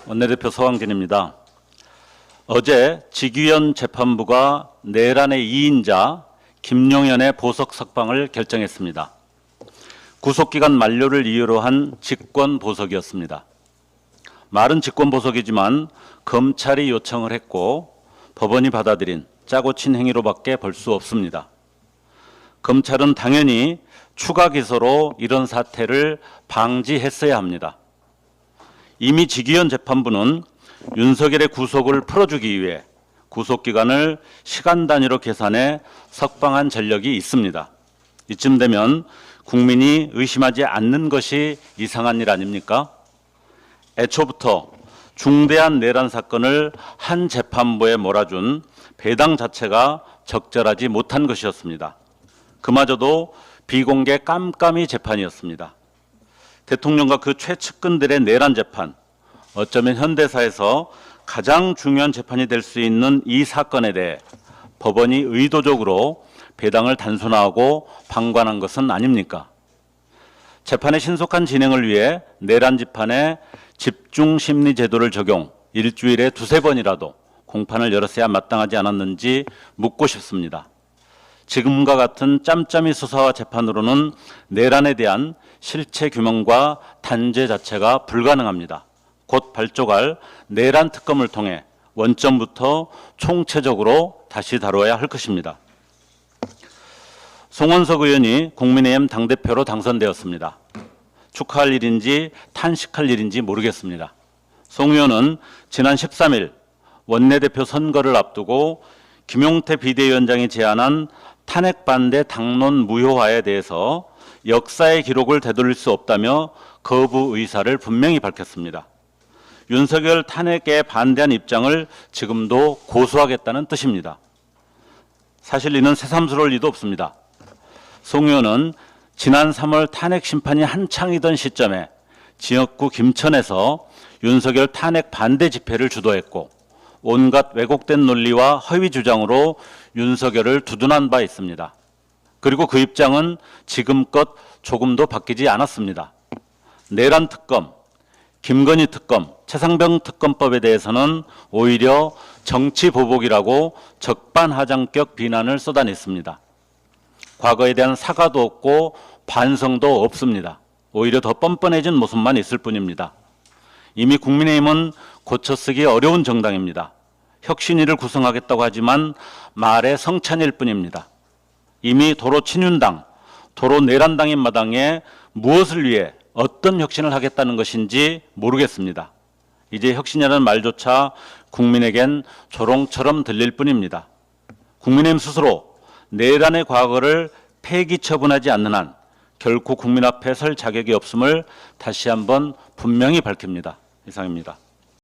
원내대표 서광진입니다. 어제 직위원 재판부가 내란의 2인자 김용현의 보석 석방을 결정했습니다. 구속기간 만료를 이유로 한 직권보석이었습니다. 말은 직권보석이지만 검찰이 요청을 했고 법원이 받아들인 짜고 친 행위로밖에 볼 수 없습니다. 검찰은 당연히 추가 기소로 이런 사태를 방지했어야 합니다. 이미 직위원 재판부는 윤석열의 구속을 풀어주기 위해 구속기간을 시간 단위로 계산해 석방한 전력이 있습니다. 이쯤 되면 국민이 의심하지 않는 것이 이상한 일 아닙니까? 애초부터 중대한 내란 사건을 한 재판부에 몰아준 배당 자체가 적절하지 못한 것이었습니다. 그마저도 비공개 깜깜이 재판이었습니다. 대통령과 그 최측근들의 내란 재판, 어쩌면 현대사에서 가장 중요한 재판이 될 수 있는 이 사건에 대해 법원이 의도적으로 배당을 단순화하고 방관한 것은 아닙니까? 재판의 신속한 진행을 위해 내란 재판에 집중심리 제도를 적용, 일주일에 2~3번이라도 공판을 열었어야 마땅하지 않았는지 묻고 싶습니다. 지금과 같은 짬짬이 수사와 재판으로는 내란에 대한 실체 규명과 단죄 자체가 불가능합니다. 곧 발족할 내란 특검을 통해 원점부터 총체적으로 다시 다뤄야 할 것입니다. 송원석 의원이 국민의힘 당대표로 당선되었습니다. 축하할 일인지 탄식할 일인지 모르겠습니다. 송 의원은 지난 13일 원내대표 선거를 앞두고 김용태 비대위원장이 제안한 탄핵 반대 당론 무효화에 대해서 역사의 기록을 되돌릴 수 없다며 거부 의사를 분명히 밝혔습니다. 윤석열 탄핵에 반대한 입장을 지금도 고수하겠다는 뜻입니다. 사실 이는 새삼스러울 리도 없습니다. 송 의원은 지난 3월 탄핵 심판이 한창이던 시점에 지역구 김천에서 윤석열 탄핵 반대 집회를 주도했고 온갖 왜곡된 논리와 허위 주장으로 윤석열을 두둔한 바 있습니다. 그리고 그 입장은 지금껏 조금도 바뀌지 않았습니다. 내란 특검, 김건희 특검, 최상병 특검법에 대해서는 오히려 정치 보복이라고 적반하장격 비난을 쏟아냈습니다. 과거에 대한 사과도 없고 반성도 없습니다. 오히려 더 뻔뻔해진 모습만 있을 뿐입니다. 이미 국민의힘은 고쳐쓰기 어려운 정당입니다. 혁신위를 구성하겠다고 하지만 말의 성찬일 뿐입니다. 이미 도로 친윤당, 도로 내란당인 마당에 무엇을 위해 어떤 혁신을 하겠다는 것인지 모르겠습니다. 이제 혁신이라는 말조차 국민에겐 조롱처럼 들릴 뿐입니다. 국민의힘 스스로 내란의 과거를 폐기 처분하지 않는 한 결코 국민 앞에 설 자격이 없음을 다시 한번 분명히 밝힙니다. 이상입니다.